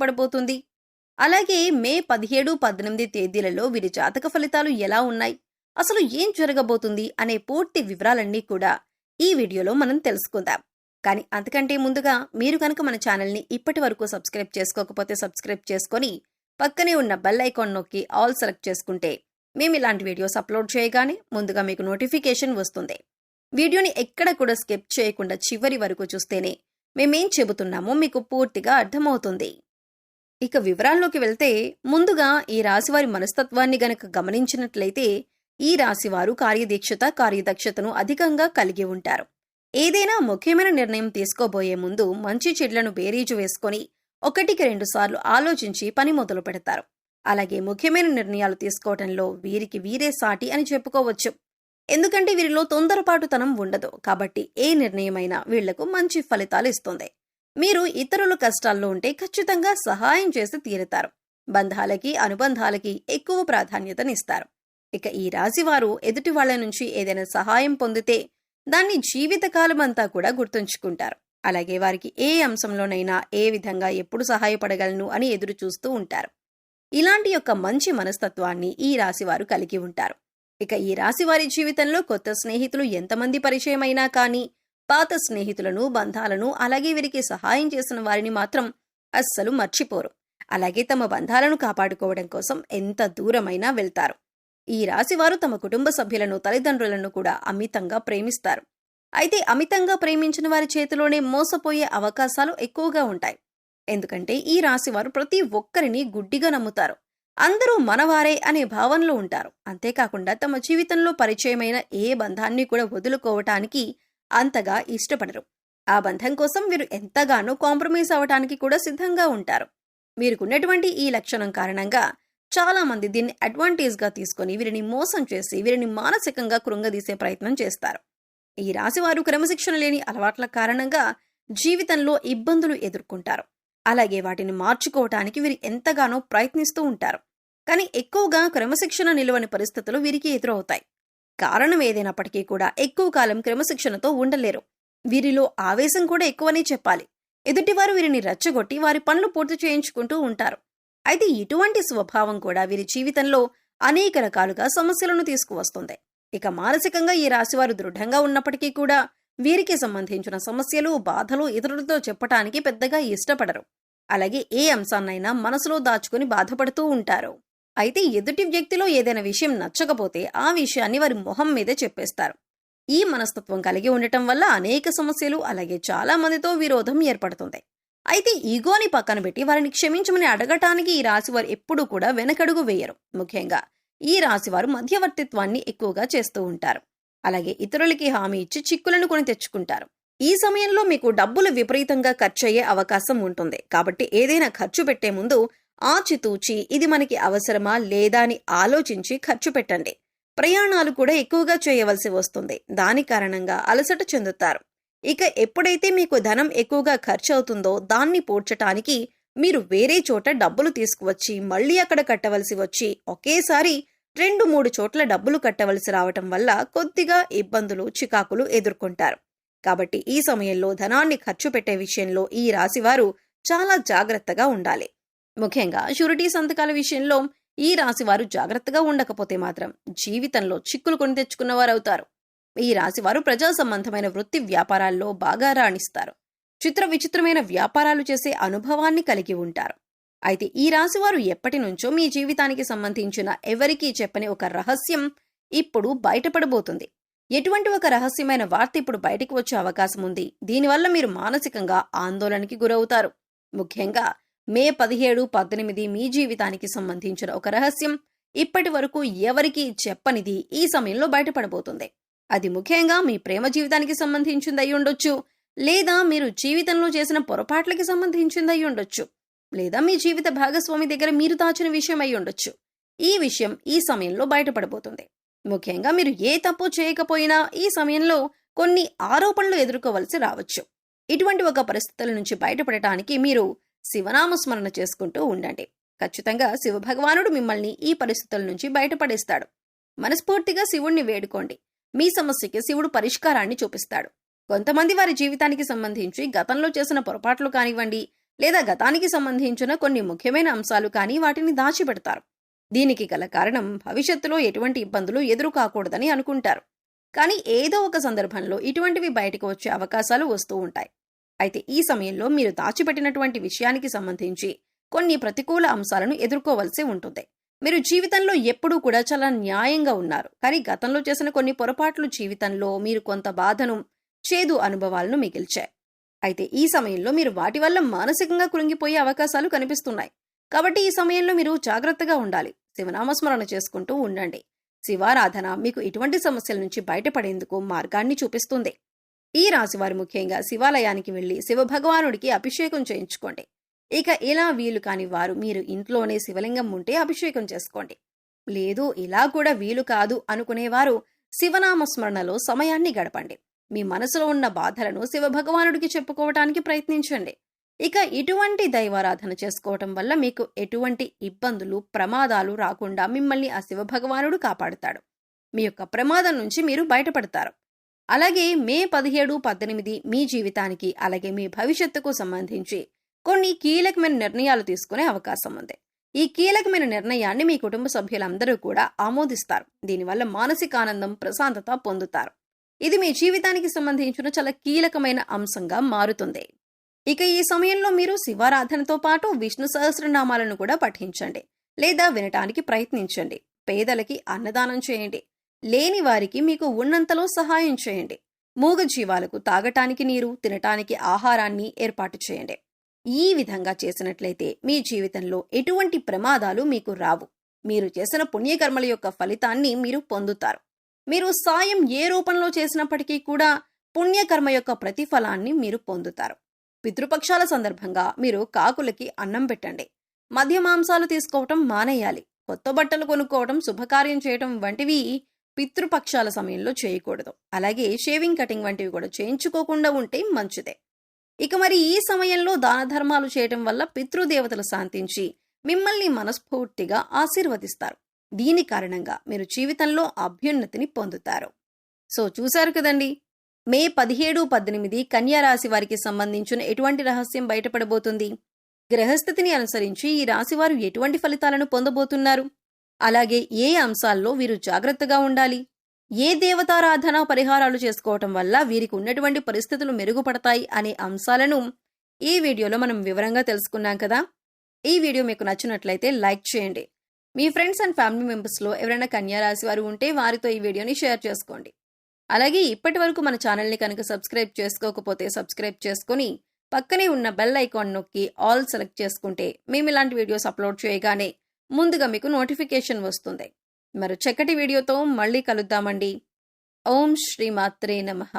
పడబోతుంది. అలాగే మే 17, 18 తేదీలలో వీరి జాతక ఫలితాలు ఎలా ఉన్నాయి, అసలు ఏం జరగబోతుంది అనే పూర్తి వివరాలన్నీ కూడా ఈ వీడియోలో మనం తెలుసుకుందాం. కానీ అంతకంటే ముందుగా మీరు కనుక మన ఛానల్ని ఇప్పటి వరకు సబ్స్క్రైబ్ చేసుకోకపోతే సబ్స్క్రైబ్ చేసుకొని పక్కనే ఉన్న బెల్ ఐకాన్ నొక్కి ఆల్ సెలెక్ట్ చేసుకుంటే మేము ఇలాంటి వీడియోస్ అప్లోడ్ చేయగానే ముందుగా మీకు నోటిఫికేషన్ వస్తుంది. వీడియోని ఎక్కడ కూడా స్కిప్ చేయకుండా చివరి వరకు చూస్తేనే మేమేం చెబుతున్నామో మీకు పూర్తిగా అర్థమవుతుంది. ఇక వివరాల్లోకి వెళ్తే ముందుగా ఈ రాశివారి మనస్తత్వాన్ని గనక గమనించినట్లయితే ఈ రాశివారు కార్యదక్షతను అధికంగా కలిగి ఉంటారు. ఏదైనా ముఖ్యమైన నిర్ణయం తీసుకోబోయే ముందు మంచి చెడ్లను బేరీజు వేసుకొని 1-2 సార్లు ఆలోచించి పని మొదలు పెడతారు. అలాగే ముఖ్యమైన నిర్ణయాలు తీసుకోవటంలో వీరికి వీరే సాటి అని చెప్పుకోవచ్చు. ఎందుకంటే వీరిలో తొందరపాటుతనం ఉండదు. కాబట్టి ఏ నిర్ణయమైనా వీళ్లకు మంచి ఫలితాలు ఇస్తుంది. మీరు ఇతరుల కష్టాల్లో ఉంటే ఖచ్చితంగా సహాయం చేసి తీరుతారు. బంధాలకి అనుబంధాలకి ఎక్కువ ప్రాధాన్యతనిస్తారు. ఇక ఈ రాశివారు ఎదుటి వాళ్ల నుంచి ఏదైనా సహాయం పొందితే దాన్ని జీవితకాలమంతా కూడా గుర్తుంచుకుంటారు. అలాగే వారికి ఏ అంశంలోనైనా ఏ విధంగా ఎప్పుడు సహాయపడగలను అని ఎదురు చూస్తూ ఉంటారు. ఇలాంటి యొక్క మంచి మనస్తత్వాన్ని ఈ రాశివారు కలిగి ఉంటారు. ఇక ఈ రాశివారి జీవితంలో కొత్త స్నేహితులు ఎంతమంది పరిచయమైనా కానీ పాత స్నేహితులను, బంధాలను, అలాగే వీరికి సహాయం చేసిన వారిని మాత్రం అస్సలు మర్చిపోరు. అలాగే తమ బంధాలను కాపాడుకోవడం కోసం ఎంత దూరమైనా వెళ్తారు. ఈ రాశివారు తమ కుటుంబ సభ్యులను, తల్లిదండ్రులను కూడా అమితంగా ప్రేమిస్తారు. అయితే అమితంగా ప్రేమించిన వారి చేతిలోనే మోసపోయే అవకాశాలు ఎక్కువగా ఉంటాయి. ఎందుకంటే ఈ రాశివారు ప్రతి ఒక్కరిని గుడ్డిగా నమ్ముతారు. అందరూ మనవారే అనే భావనలో ఉంటారు. అంతేకాకుండా తమ జీవితంలో పరిచయమైన ఏ బంధాన్ని కూడా వదులుకోవటానికి అంతగా ఇష్టపడరు. ఆ బంధం కోసం వీరు ఎంతగానో కాంప్రమైజ్ అవటానికి కూడా సిద్ధంగా ఉంటారు. వీరికున్నటువంటి ఈ లక్షణం కారణంగా చాలా మంది దీన్ని అడ్వాంటేజ్ గా తీసుకుని వీరిని మోసం చేసి వీరిని మానసికంగా కృంగదీసే ప్రయత్నం చేస్తారు. ఈ రాశివారు క్రమశిక్షణ లేని అలవాట్ల కారణంగా జీవితంలో ఇబ్బందులు ఎదుర్కొంటారు. అలాగే వాటిని మార్చుకోవటానికి వీరు ఎంతగానో ప్రయత్నిస్తూ ఉంటారు. కానీ ఎక్కువగా క్రమశిక్షణ నిలవని పరిస్థితులు వీరికి ఎదురవుతాయి. కారణం ఏదైనప్పటికీ కూడా ఎక్కువ కాలం క్రమశిక్షణతో ఉండలేరు. వీరిలో ఆవేశం కూడా ఎక్కువనే చెప్పాలి. ఎదుటివారు వీరిని రెచ్చగొట్టి వారి పనులు పూర్తి చేయించుకుంటూ ఉంటారు. అయితే ఇటువంటి స్వభావం కూడా వీరి జీవితంలో అనేక రకాలుగా సమస్యలను తీసుకువస్తుంది. ఇక మానసికంగా ఈ రాశివారు దృఢంగా ఉన్నప్పటికీ కూడా వీరికి సంబంధించిన సమస్యలు, బాధలు ఇతరులతో చెప్పటానికి పెద్దగా ఇష్టపడరు. అలాగే ఏ అంశాన్నైనా మనసులో దాచుకుని బాధపడుతూ ఉంటారు. అయితే ఎదుటి వ్యక్తిలో ఏదైనా విషయం నచ్చకపోతే ఆ విషయాన్ని వారి మొహం మీదే చెప్పేస్తారు. ఈ మనస్తత్వం కలిగి ఉండటం వల్ల అనేక సమస్యలు, అలాగే చాలా మందితో విరోధం ఏర్పడుతుంది. అయితే ఈగోని పక్కన పెట్టి వారిని క్షమించమని అడగటానికి ఈ రాశివారు ఎప్పుడూ కూడా వెనకడుగు వేయరు. ముఖ్యంగా ఈ రాశివారు మధ్యవర్తిత్వాన్ని ఎక్కువగా చేస్తూ ఉంటారు. అలాగే ఇతరులకి హామీ ఇచ్చి చిక్కులను కొని తెచ్చుకుంటారు. ఈ సమయంలో మీకు డబ్బులు విపరీతంగా ఖర్చయ్యే అవకాశం ఉంటుంది. కాబట్టి ఏదైనా ఖర్చు పెట్టే ముందు ఆచితూచి ఇది మనకి అవసరమా లేదా అని ఆలోచించి ఖర్చు పెట్టండి. ప్రయాణాలు కూడా ఎక్కువగా చేయవలసి వస్తుంది. దాని కారణంగా అలసట చెందుతారు. ఇక ఎప్పుడైతే మీకు ధనం ఎక్కువగా ఖర్చు అవుతుందో దాన్ని పూడ్చటానికి మీరు వేరే చోట డబ్బులు తీసుకువచ్చి మళ్లీ అక్కడ కట్టవలసి వచ్చి ఒకేసారి 2-3 చోట్ల డబ్బులు కట్టవలసి రావటం వల్ల కొద్దిగా ఇబ్బందులు, చికాకులు ఎదుర్కొంటారు. కాబట్టి ఈ సమయంలో ధనాన్ని ఖర్చు పెట్టే విషయంలో ఈ రాశివారు చాలా జాగ్రత్తగా ఉండాలి. ముఖ్యంగా షూరిటీ సంతకాల విషయంలో ఈ రాశివారు జాగ్రత్తగా ఉండకపోతే మాత్రం జీవితంలో చిక్కులు కొని తెచ్చుకున్నవారవుతారు. ఈ రాశివారు ప్రజా సంబంధమైన వృత్తి వ్యాపారాల్లో బాగా రాణిస్తారు. చిత్ర విచిత్రమైన వ్యాపారాలు చేసే అనుభవాన్ని కలిగి ఉంటారు. అయితే ఈ రాశివారు ఎప్పటి నుంచో మీ జీవితానికి సంబంధించిన ఎవరికీ చెప్పని ఒక రహస్యం ఇప్పుడు బయటపడబోతుంది. ఎటువంటి ఒక రహస్యమైన వార్త ఇప్పుడు బయటికి వచ్చే అవకాశం ఉంది. దీనివల్ల మీరు మానసికంగా ఆందోళనకి గురవుతారు. ముఖ్యంగా మే 17, 18 మీ జీవితానికి సంబంధించిన ఒక రహస్యం ఇప్పటి వరకు ఎవరికీ చెప్పనిది ఈ సమయంలో బయటపడబోతుంది. అది ముఖ్యంగా మీ ప్రేమ జీవితానికి సంబంధించింది అయి ఉండొచ్చు, లేదా మీరు జీవితంలో చేసిన పొరపాట్లకి సంబంధించింది అయి ఉండొచ్చు, లేదా మీ జీవిత భాగస్వామి దగ్గర మీరు దాచిన విషయం అయి ఉండొచ్చు. ఈ విషయం ఈ సమయంలో బయటపడబోతుంది. ముఖ్యంగా మీరు ఏ తప్పు చేయకపోయినా ఈ సమయంలో కొన్ని ఆరోపణలు ఎదుర్కోవలసి రావచ్చు. ఇటువంటి ఒక పరిస్థితుల నుంచి బయటపడటానికి మీరు శివనామస్మరణ చేసుకుంటూ ఉండండి. ఖచ్చితంగా శివభగవానుడు మిమ్మల్ని ఈ పరిస్థితుల నుంచి బయటపడేస్తాడు. మనస్ఫూర్తిగా శివుణ్ణి వేడుకోండి. మీ సమస్యకి శివుడు పరిష్కారాన్ని చూపిస్తాడు. కొంతమంది వారి జీవితానికి సంబంధించి గతంలో చేసిన పొరపాట్లు కానివ్వండి, లేదా గతానికి సంబంధించిన కొన్ని ముఖ్యమైన అంశాలు కానీ వాటిని దాచిపెడతారు. దీనికి గల కారణం భవిష్యత్తులో ఎటువంటి ఇబ్బందులు ఎదురు కాకూడదని అనుకుంటారు. కానీ ఏదో ఒక సందర్భంలో ఇటువంటివి బయటకు వచ్చే అవకాశాలు వస్తూ ఉంటాయి. అయితే ఈ సమయంలో మీరు దాచిపెట్టినటువంటి విషయానికి సంబంధించి కొన్ని ప్రతికూల అంశాలను ఎదుర్కోవలసి ఉంటుంది. మీరు జీవితంలో ఎప్పుడూ కూడా చాలా న్యాయంగా ఉన్నారు. కానీ గతంలో చేసిన కొన్ని పొరపాట్లు జీవితంలో మీరు కొంత బాధను, చేదు అనుభవాలను మిగిల్చాయి. అయితే ఈ సమయంలో మీరు వాటి వల్ల మానసికంగా కృంగిపోయే అవకాశాలు కనిపిస్తున్నాయి. కాబట్టి ఈ సమయంలో మీరు జాగ్రత్తగా ఉండాలి. శివనామస్మరణ చేసుకుంటూ ఉండండి. శివారాధన మీకు ఇటువంటి సమస్యల నుంచి బయటపడేందుకు మార్గాన్ని చూపిస్తుంది. ఈ రాశివారు ముఖ్యంగా శివాలయానికి వెళ్లి శివభగవానుడికి అభిషేకం చేయించుకోండి. ఇక ఇలా వీలు కాని వారు మీరు ఇంట్లోనే శివలింగం ఉంటే అభిషేకం చేసుకోండి. లేదు ఇలా కూడా వీలు కాదు అనుకునేవారు శివనామస్మరణలో సమయాన్ని గడపండి. మీ మనసులో ఉన్న బాధలను శివభగవానుడికి చెప్పుకోవటానికి ప్రయత్నించండి. ఇక ఇటువంటి దైవారాధన చేసుకోవటం వల్ల మీకు ఎటువంటి ఇబ్బందులు, ప్రమాదాలు రాకుండా మిమ్మల్ని ఆ శివభగవానుడు కాపాడుతాడు. మీ యొక్క ప్రమాదం నుంచి మీరు బయటపడతారు. అలాగే మే 17, 18 మీ జీవితానికి అలాగే మీ భవిష్యత్తుకు సంబంధించి కొన్ని కీలకమైన నిర్ణయాలు తీసుకునే అవకాశం ఉంది. ఈ కీలకమైన నిర్ణయాన్ని మీ కుటుంబ సభ్యులందరూ కూడా ఆమోదిస్తారు. దీనివల్ల మానసిక ఆనందం, ప్రశాంతత పొందుతారు. ఇది మీ జీవితానికి సంబంధించిన చాలా కీలకమైన అంశంగా మారుతుంది. ఇక ఈ సమయంలో మీరు శివారాధనతో పాటు విష్ణు సహస్రనామాలను కూడా పఠించండి లేదా వినటానికి ప్రయత్నించండి. పేదలకి అన్నదానం చేయండి. లేని వారికి మీకు ఉన్నంతలో సహాయం చేయండి. మూగజీవాలకు తాగటానికి నీరు, తినటానికి ఆహారాన్ని ఏర్పాటు చేయండి. ఈ విధంగా చేసినట్లయితే మీ జీవితంలో ఎటువంటి ప్రమాదాలు మీకు రావు. మీరు చేసిన పుణ్యకర్మల యొక్క ఫలితాన్ని మీరు పొందుతారు. మీరు సాయం ఏ రూపంలో చేసినప్పటికీ కూడా పుణ్యకర్మ యొక్క ప్రతిఫలాన్ని మీరు పొందుతారు. పితృపక్షాల సందర్భంగా మీరు కాకులకి అన్నం పెట్టండి. మద్య మాంసాలు తీసుకోవటం మానేయాలి. కొత్త బట్టలు కొనుక్కోవటం, శుభకార్యం చేయటం వంటివి పితృపక్షాల సమయంలో చేయకూడదు. అలాగే షేవింగ్, కటింగ్ వంటివి కూడా చేయించుకోకుండా ఉంటే మంచిదే. ఇక మరి ఈ సమయంలో దాన ధర్మాలు చేయటం వల్ల పితృదేవతలు శాంతించి మిమ్మల్ని మనస్ఫూర్తిగా ఆశీర్వదిస్తారు. దీని కారణంగా మీరు జీవితంలో అభ్యున్నతిని పొందుతారు. సో చూశారు కదండి, మే 17, 18 కన్యా రాశి వారికి సంబంధించిన ఎటువంటి రహస్యం బయటపడబోతుంది, గ్రహస్థితిని అనుసరించి ఈ రాశివారు ఎటువంటి ఫలితాలను పొందబోతున్నారు, అలాగే ఏ అంశాల్లో వీరు జాగ్రత్తగా ఉండాలి, ఏ దేవతారాధన పరిహారాలు చేసుకోవటం వల్ల వీరికి ఉన్నటువంటి పరిస్థితులు మెరుగుపడతాయి అనే అంశాలను ఈ వీడియోలో మనం వివరంగా తెలుసుకున్నాం కదా. ఈ వీడియో మీకు నచ్చినట్లయితే లైక్ చేయండి. మీ ఫ్రెండ్స్ అండ్ ఫ్యామిలీ మెంబర్స్లో ఎవరైనా కన్యా రాశి వారు ఉంటే వారితో ఈ వీడియోని షేర్ చేసుకోండి. అలాగే ఇప్పటి వరకు మన ఛానల్ని కనుక సబ్స్క్రైబ్ చేసుకోకపోతే సబ్స్క్రైబ్ చేసుకుని పక్కనే ఉన్న బెల్ ఐకాన్ నొక్కి ఆల్ సెలెక్ట్ చేసుకుంటే మేము ఇలాంటి వీడియోస్ అప్లోడ్ చేయగానే ముందుగా మీకు నోటిఫికేషన్ వస్తుంది. మరో చక్కటి వీడియోతో మళ్ళీ కలుద్దామండి. ఓం శ్రీ మాత్రే నమః.